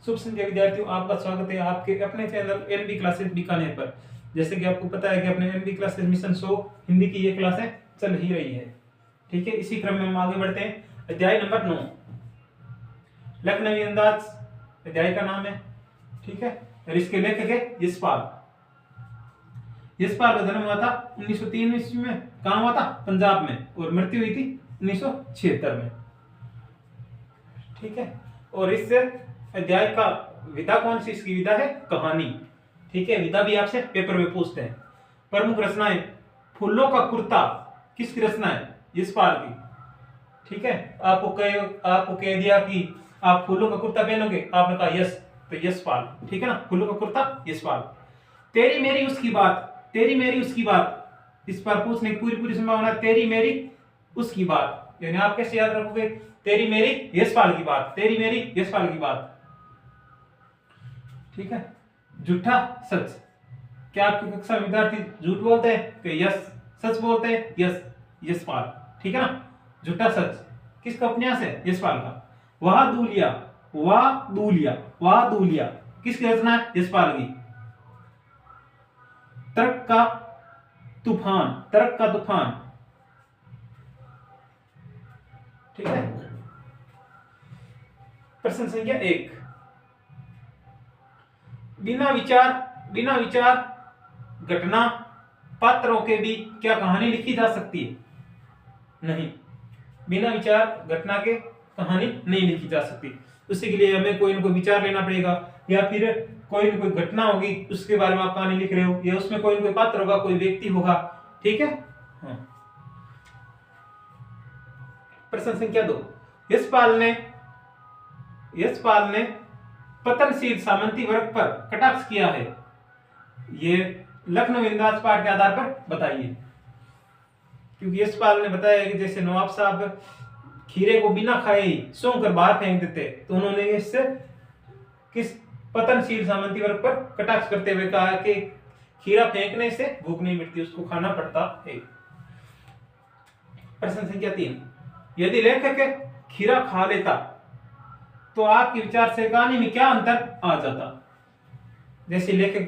शुभ संध्या विद्यार्थियों, आपका स्वागत है आपके अपने चैनल एनबी क्लासेस बीकानेर पर। जैसे कि आपको पता है कि अपने एनबी क्लासेस मिशन 100 हिंदी की ये क्लासें चल ही रही है। ठीक है, इसी क्रम में हम आगे बढ़ते हैं। अध्याय नंबर 9 लखनवी अंदाज अध्याय का नाम है। ठीक है, और इसके लेखक है यशपाल। यशपाल का जन्म हुआ था 1903 ईस्वी में। कहाँ हुआ था? पंजाब में। और मृत्यु हुई थी 1976 में। ठीक है, और इस अध्याय का विधा कौन सी? इसकी विधा है कहानी। ठीक है, विधा भी आपसे पेपर में पूछते हैं। प्रमुख रचनाएं, फूलों का कुर्ता किसकी रचना है? यशपाल की। ठीक है, आपको कह दिया कि आप फूलों का कुर्ता पहनोगे, आपने कहा यस, तो यशपाल। ठीक है ना, फूलों का कुर्ता यशपाल। तेरी मेरी उसकी बात, तेरी मेरी उसकी बात, इस पर पूछने की पूरी संभावना। तेरी मेरी उसकी बात यानी आप कैसे याद रखोगे? तेरी मेरी यशपाल की बात, तेरी मेरी यशपाल की बात। ठीक है, झूठा सच, क्या आपकी कक्षा में विद्यार्थी झूठ बोलते हैं? तो यस, सच बोलते हैं? यस, यशपाल। ठीक है ना, झूठा सच किसका उपन्यास है? यशपाल का। वह दूलिया, वह दूलिया, वह दूलिया किसकी रचना है? यशपाल की। तर्क का तूफान, तर्क का तूफान। ठीक है, प्रश्न संख्या 1। बिना विचार घटना पात्रों के भी क्या कहानी लिखी जा सकती है? नहीं, बिना विचार घटना के कहानी नहीं लिखी जा सकती। उसी के लिए हमें कोई ना कोई विचार लेना पड़ेगा, या फिर कोई ना कोई घटना होगी उसके बारे में आप कहानी लिख रहे हो, या उसमें कोई ना कोई पात्र होगा, कोई व्यक्ति होगा। ठीक है। हाँ। प्रश्न संख्या 2। यशपाल ने पतनशील सामंती वर्ग पर कटाक्ष किया है, ये लखनऊ अंदाज पाठ के आधार पर बताइए। क्योंकि यशपाल ने बताया कि जैसे नवाब साहब खीरे को बिना खाए ही सूंघ कर बाहर फेंक देते, तो उन्होंने इससे किस पतनशील सामंती वर्ग पर कटाक्ष करते हुए कहा कि खीरा फेंकने से भूख नहीं मिटती, उसको खाना पड़ता है। प्रश्न संख्या 3। यदि लेखक खीरा खा लेता तो आपके विचार से कहानी में क्या अंतर आ जाता? जैसे लेखक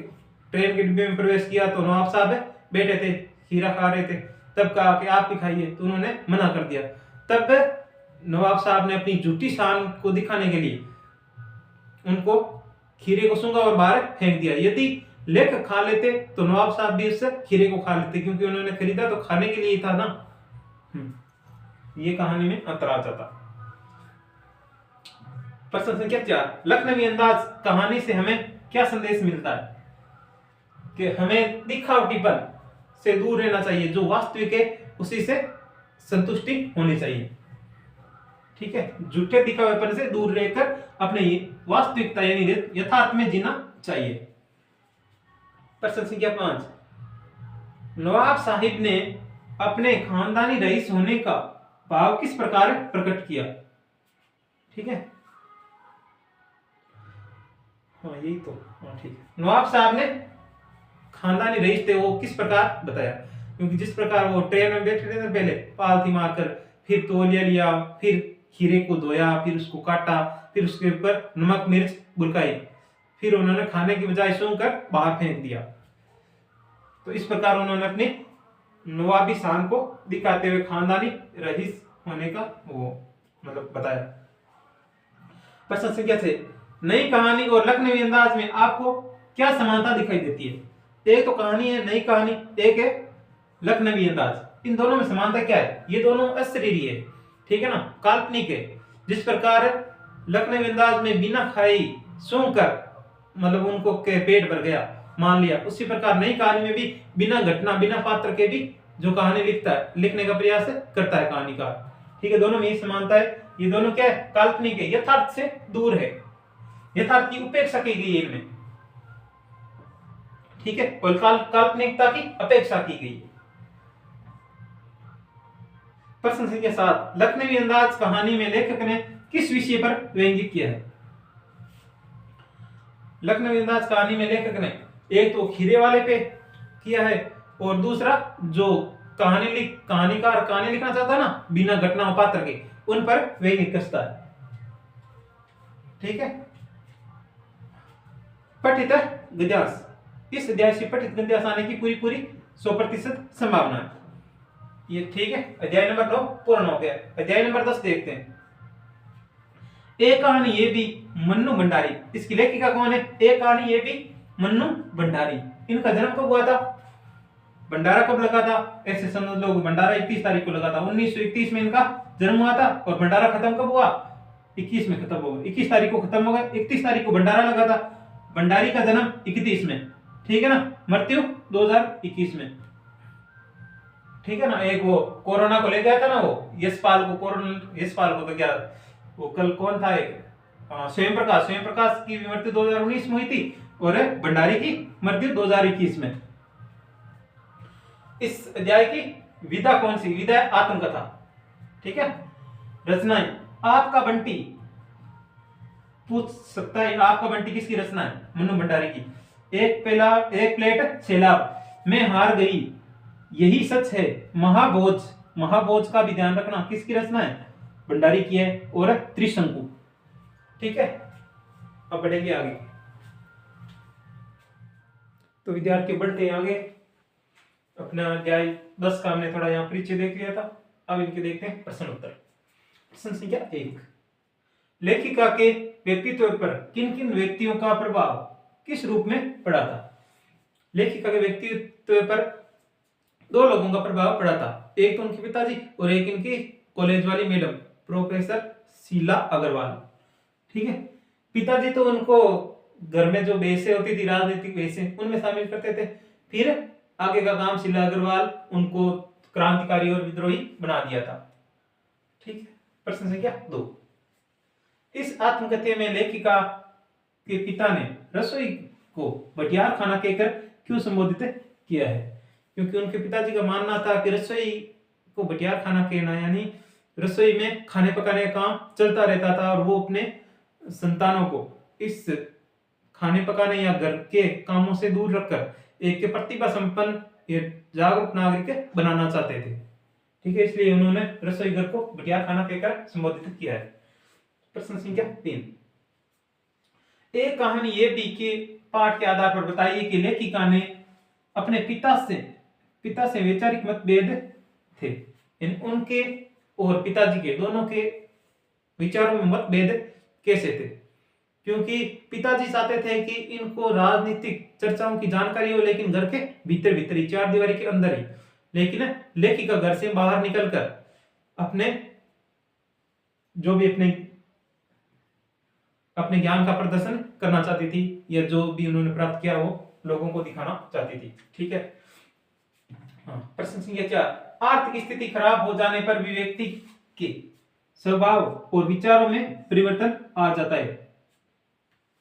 ट्रेन के डिब्बे में प्रवेश किया तो नवाब साहब बैठे थे, खीरा खा रहे थे, तब कहा कि आप भी खाइए, तो उन्होंने मना कर दिया। तब नवाब साहब ने अपनी झूठी शान को दिखाने के लिए उनको खीरे को सूंघा और बाहर फेंक दिया। यदि लेखक खा लेते तो नवाब साहब भी उस खीरे को खा लेते, क्योंकि उन्होंने खरीदा तो खाने के लिए ही था ना। ये कहानी में अंतर आ जाता। प्रश्न संख्या 4। लखनवी अंदाज कहानी से हमें क्या संदेश मिलता है? कि हमें दिखावटीपन से दूर रहना चाहिए, जो वास्तविक है उसी से संतुष्टि होनी चाहिए। ठीक है, झूठे दिखावेपन से दूर रहकर अपने वास्तविकता यानी यथार्थ में जीना चाहिए। प्रश्न संख्या 5। नवाब साहिब ने अपने खानदानी रईस होने का भाव किस प्रकार प्रकट किया? ठीक है, हाँ यही तो, हाँ ठीक है। नवाब साहब ने खानदानी रईस थे, वो किस प्रकार बताया? क्योंकि जिस प्रकार वो ट्रेन में बैठे थे ना, पहले पालथी मारकर, फिर तौलिया लिया, फिर खीरे को धोया, फिर उसको काटा, फिर उसके ऊपर नमक मिर्च बुरकाई, फिर उन्होंने खाने की बजाय सूंघ कर बाहर फेंक दिया। तो इस प्रकार उन्होंने अपनी नवाबी शान को दिखाते हुए खानदानी रईस होने का वो मतलब बताया। प्रश्न संख्या 6। नई कहानी और लखनवी अंदाज में आपको क्या समानता दिखाई देती है? एक तो कहानी है नई कहानी, एक है लखनवी अंदाज। इन दोनों में समानता क्या है? ये दोनों अशरीरी है, ठीक है ना, काल्पनिक है। जिस प्रकार लखनवी अंदाज में बिना खाई सूंघ कर मतलब उनको के पेट भर गया मान लिया, उसी प्रकार नई कहानी में भी बिना घटना बिना पात्र के भी जो कहानी लिखता है, लिखने का प्रयास करता है कहानीकार। ठीक है, दोनों में यही समानता है। ये दोनों क्या है? काल्पनिक है, यथार्थ से दूर है, यथार्थ की उपेक्षा की गई है इनमें। ठीक है, और काल्पनिकता की अपेक्षा की गई है। प्रश्न संख्या 7। लखनवी अंदाज कहानी में लेखक ने किस विषय पर व्यंग्य किया है? लखनवी अंदाज कहानी में लेखक ने एक तो खीरे वाले पे किया है, और दूसरा जो कहानीकार कहानी लिखना चाहता है ना बिना घटना और पात्र के, उन पर व्यंग्य कसता है। ठीक है, पठित गद्यांश। इस अध्याय से पठित गद्यांश आने की पूरी पूरी 100% संभावना है। ये ठीक है, अध्याय नंबर 9 पूर्ण हो गया। अध्याय नंबर 10 देखते हैं। एक कहानी ये भी मन्नू भंडारी, इसकी लेखिका कौन है? एक कहानी ये भी मन्नू भंडारी। इनका जन्म कब हुआ था? भंडारा कब लगा था? ऐसे समझ लो, भंडारा 31 तारीख को लगा था। 1931 में इनका जन्म हुआ था और भंडारा खत्म कब हुआ? 21 में खत्म हो गया। 21 तारीख को खत्म हो गया, 31 तारीख को भंडारा लगा था। भंडारी का जन्म 31 में, ठीक है ना। मृत्यु 2021 में, ठीक है ना। एक वो कोरोना को ले गया था ना, वो यशपाल को तो क्या वो कल कौन था, एक स्वयं प्रकाश की मृत्यु 2019 में हुई थी और भंडारी की मृत्यु 2021 में। इस अध्याय की विधा कौन सी? विधा है आत्मकथा, ठीक है। रचनाएं, आपका बंटी पूछ सकता है, आपका बंटी किसकी रचना है? मन्नू भंडारी की। एक प्लेट सैलाब, मैं हार गई, यही सच है, महाभोज का भी ध्यान रखना, किसकी रचना है? भंडारी की है। और त्रिशंकु, ठीक है। अब बढ़ेंगे आगे। तो विद्यार्थी बढ़ते हैं आगे। अपना अध्याय 10 का हमने थोड़ा यहाँ परिचय देख लिया था। अब इनके देखते हैं प्रश्न उत्तर। प्रश्न संख्या 1, लेखिका के व्यक्तित्व पर किन किन व्यक्तियों का प्रभाव किस रूप में पड़ा था? लेखिका के व्यक्तित्व पर 2 लोगों का प्रभाव पड़ा था, एक तो उनके पिताजी और एक इनकी कॉलेज वाली मैडम प्रोफेसर शीला अग्रवाल, ठीक है। पिताजी तो उनको घर में जो बहसें होती थी, राजनीतिक बहसें, उनमें शामिल करते थे। फिर आगे का काम शीला अग्रवाल उनको क्रांतिकारी और विद्रोही बना दिया था, ठीक है। प्रश्न संख्या 2, इस आत्मकथा में लेखिका के पिता ने रसोई को बटियार खाना कहकर क्यों संबोधित किया है? क्योंकि उनके पिताजी का मानना था कि रसोई को बटियार खाना कहना यानी रसोई में खाने पकाने का काम चलता रहता था और वो अपने संतानों को इस खाने पकाने या घर के कामों से दूर रखकर एक प्रतिभा संपन्न जागरूक नागरिक बनाना चाहते थे, ठीक है। इसलिए उन्होंने रसोई घर को बटियार खाना कहकर संबोधित किया है। प्रश्न संख्या 3, एक कहानी ये भी कि पाठ के आधार पर बताइए कि लेखिका ने अपने पिता से वैचारिक मतभेद थे, उनके और पिताजी के दोनों के विचारों में मतभेद कैसे थे? क्योंकि पिताजी चाहते थे कि इनको राजनीतिक चर्चाओं की जानकारी हो, लेकिन घर के भीतर भीतर ही, 4 दीवारी के अंदर ही। लेकिन लेखिका घर से बाहर निकलकर अपने जो भी अपने ज्ञान का प्रदर्शन करना चाहती थी, या जो भी उन्होंने प्राप्त किया वो लोगों को दिखाना चाहती थी, ठीक है। प्रश्न संख्या 4, आर्थिक स्थिति खराब हो जाने पर भी व्यक्ति के स्वभाव और विचारों में परिवर्तन आ जाता है,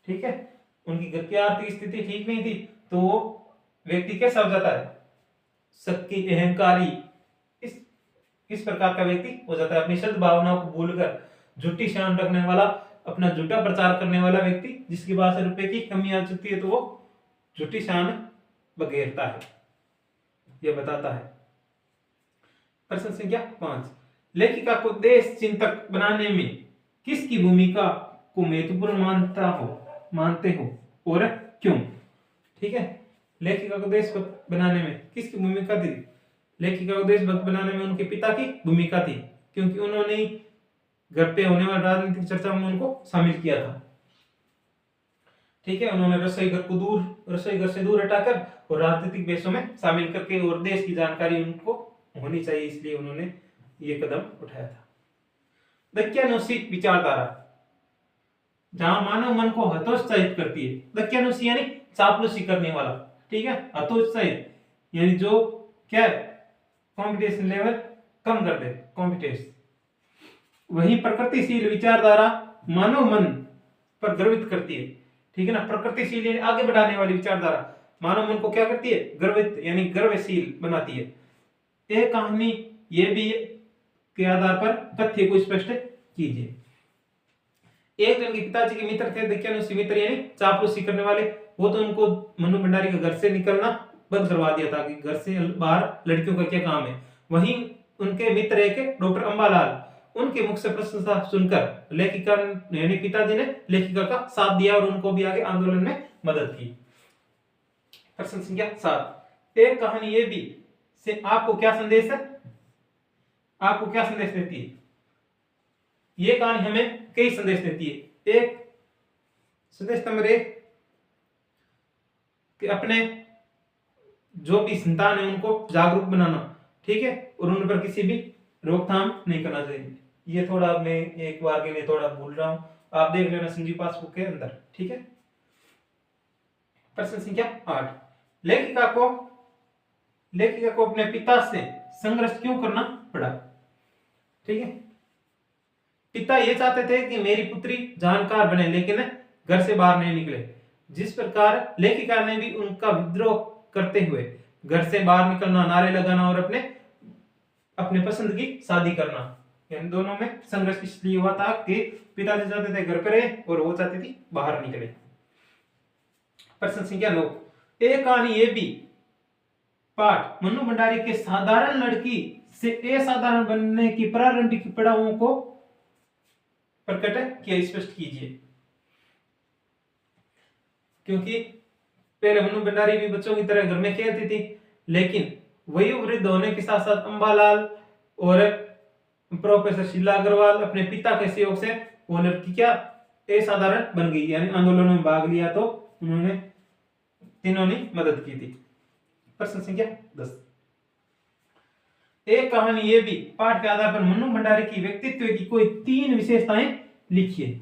ठीक है। उनकी घर की आर्थिक स्थिति ठीक नहीं थी तो वो व्यक्ति कैसा हो जाता है? शक्ति, अहंकारी, इस प्रकार का व्यक्ति हो जाता है। अपनी शुद्ध भावनाओं को भूलकर झूठी शान रखने वाला, अपना झूठा प्रचार करने वाला व्यक्ति, जिसके पास रुपए की कमी आ चुकी है तो वो झूठी शान बघेरता है, यह बताता है। प्रश्न संख्या 5, लेखिका को देश चिंतक बनाने में किसकी भूमिका को महत्वपूर्ण मानते हो और क्यों? ठीक है, लेखिका को देशभक्त बनाने में किसकी भूमिका थी? लेखिका को देशभक्त बनाने में उनके पिता की भूमिका थी, क्योंकि उन्होंने घर पे होने वाली राजनीतिक चर्चा में उनको शामिल किया था। ठीक है, उन्होंने रसोई घर से दूर हटाकर और राजनीतिक बहसों में शामिल करके और देश की जानकारी उनको होनी चाहिए, इसलिए उन्होंने ये कदम उठाया था। दक्यानुसी विचारधारा, जहां मानव मन को हतोत्साहित करती है। दक्यानुसी यानी चापलूसी करने वाला, ठीक है। हतोत्साहित यानी जो क्या है, कॉम्पिटिशन लेवल कम कर दे, कॉम्पिटिशन। वही प्रकृतिशील विचारधारा मानव मन पर गर्वित करती है, ठीक है ना। प्रकृतिशील यानी आगे बढ़ाने वाली विचारधारा मानव मन को क्या करती है? गर्वित यानी गर्वशील बनाती है। एक कहानी ये भी के आधार पर तथ्य को स्पष्ट कीजिए। एक जन के पिताजी के मित्र थे दक्यानुसी मित्र, यानी चापलूसी करने वाले। वो तो उनको मन्नू भंडारी के घर से निकलना बंद करवा दिया था कि घर से बाहर लड़कियों का क्या काम है। वहीं उनके मित्र एक डॉक्टर अंबालाल, उनके मुख से प्रशंसा सुनकर लेखिका यानी पिताजी ने लेखिका का साथ दिया और उनको भी आगे आंदोलन में मदद की। प्रश्न संख्या 7, एक कहानी ये भी से आपको क्या संदेश है, आपको क्या संदेश देती है? ये कहानी हमें कई संदेश देती है। एक संदेश नंबर 1 कि अपने जो भी संतान है उनको जागरूक बनाना, ठीक है, और उन पर किसी भी रोकथाम नहीं करना चाहिए। ये थोड़ा मैं एक बार के लिए थोड़ा भूल रहा हूं, आप देख लेना संजीव पासबुक के अंदर, ठीक है। प्रश्न संख्या 8, लेखिका को अपने पिता से संघर्ष क्यों करना पड़ा? ठीक है, पिता ये चाहते थे कि मेरी पुत्री जानकार बने लेकिन घर से बाहर नहीं निकले। जिस प्रकार लेखिका ने भी उनका विद्रोह करते हुए घर से बाहर निकलना, नारे लगाना और अपने पसंद की शादी करना, इन दोनों में संघर्ष इसलिए हुआ था कि पिताजी चाहते थे घर पे रहे और वो चाहती थी बाहर निकले। प्रश्न संख्या 9, एक कहानी ये भी पाठ मन्नू भंडारी के साधारण लड़की से असाधारण बनने की प्रारंभिक पड़ावों को प्रकट किया, स्पष्ट कीजिए। क्योंकि पहले मन्नू भंडारी भी बच्चों की तरह घर में खेलती थी, लेकिन वही वृद्ध होने के साथ साथ अंबालाल और प्रोफेसर शीला अग्रवाल अपने पिता के सहयोग से वो लड़की क्या असाधारण बन गई, यानी आंदोलन में भाग लिया तो उन्होंने तीनों ने मदद की थी। प्रश्न संख्या 10, एक कहानी ये भी पाठ के आधार पर मन्नू भंडारी की व्यक्तित्व की कोई 3 विशेषताएं लिखिए।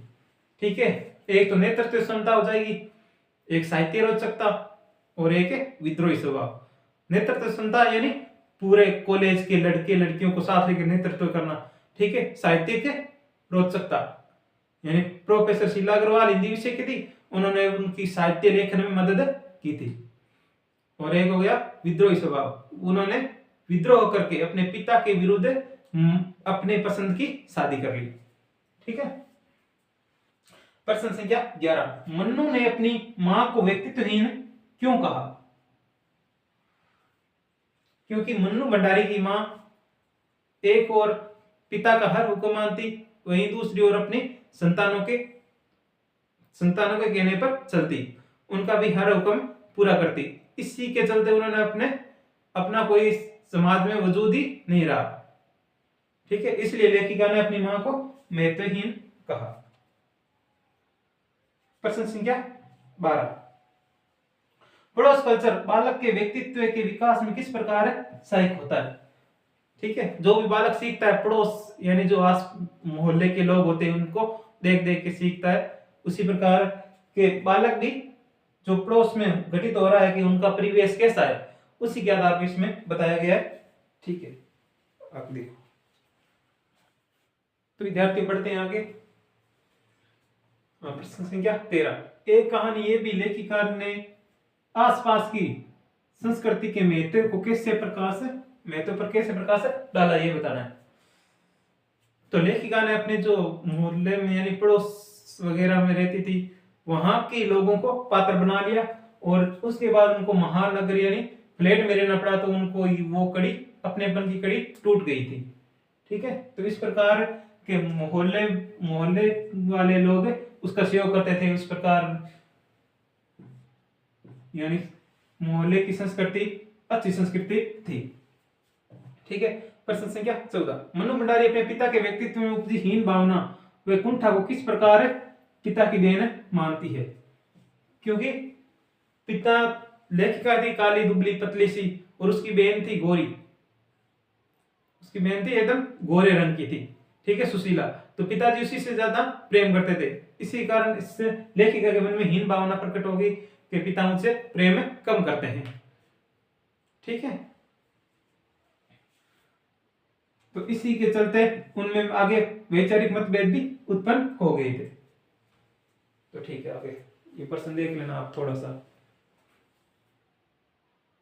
ठीक है, एक तो नेतृत्व क्षमता हो जाएगी, एक साहित्य रोचकता और एक विद्रोही स्वभाव। नेतृत्व क्षमता यानी पूरे कॉलेज के लड़के लड़कियों को साथ लेकर नेतृत्व करना, ठीक है। साहित्य के रोचकता यानी प्रोफेसर शीला अग्रवाल हिंदी विषय की थी, उन्होंने उनकी साहित्य लेखन में मदद की थी। और एक हो गया विद्रोही स्वभाव, उन्होंने विद्रोह करके अपने पिता के विरुद्ध अपने पसंद की शादी कर ली। ठीक है। प्रश्न संख्या 11, मन्नू ने अपनी मां को व्यक्तित्वहीन क्यों कहा? क्योंकि मन्नू भंडारी की मां एक और पिता का हर हुक्म मानती, वहीं दूसरी ओर अपने संतानों के कहने पर चलती, उनका भी हर हुक्म पूरा करती। इसी के चलते उन्होंने अपना कोई समाज में वजूद ही नहीं रहा। ठीक है, इसलिए लेखिका ने अपनी मां को महत्वहीन कहा। प्रश्न संख्या 12, पड़ोस कल्चर बालक के व्यक्तित्व के विकास में किस प्रकार सहायक होता है? ठीक है, जो भी बालक सीखता है, पड़ोस यानी जो आस मोहल्ले के लोग होते हैं उनको देख देख के सीखता है, उसी प्रकार के बालक भी जो पड़ोस में घटित हो रहा है कि उनका परिवेश कैसा है, उसी के आधार पर इसमें बताया गया है। ठीक है, आप देखो तो विद्यार्थी पढ़ते हैं आगे। प्रश्न संख्या 13, एक कहानी ये भी लेखिका ने आसपास की संस्कृति के महत्व पर कैसे प्रकाश डाला, ये बताना है। तो लेखिका ने अपने जो मोहल्ले में यानी पड़ोस वगैरह में रहती थी वहां के लोगों को पात्र बना लिया, और उसके बाद उनको महानगर यानी फ्लैट में रहना पड़ा, तो उनको वो कड़ी अपनेपन की कड़ी टूट गई थी। ठीक है, तो इस प्रकार के मोहल्ले वाले लोग उसका सहयोग करते थे। उस प्रकार यानी मोहल्ले की संस्कृति अच्छी संस्कृति थी। ठीक है। प्रश्न संख्या 14, मन्नू भंडारी अपने पिता के व्यक्तित्व में उपजी हीन भावना व कुंठा को किस प्रकार पिता की देन मानती है? क्योंकि पिता लेखिका थी काली दुबली पतली सी, और उसकी बहन थी गोरी, उसकी बहन थी एकदम गोरे रंग की थी। ठीक है, सुशीला, तो पिताजी उसी से ज्यादा प्रेम करते थे। इसी कारण इससे लेखिका के मन में हीन भावना प्रकट हो गई कि पिता मुझसे प्रेम कम करते हैं। ठीक है, तो इसी के चलते उनमें आगे वैचारिक मतभेद भी उत्पन्न हो गए थे। तो ठीक है, आगे ये प्रश्न देख लेना आप थोड़ा सा।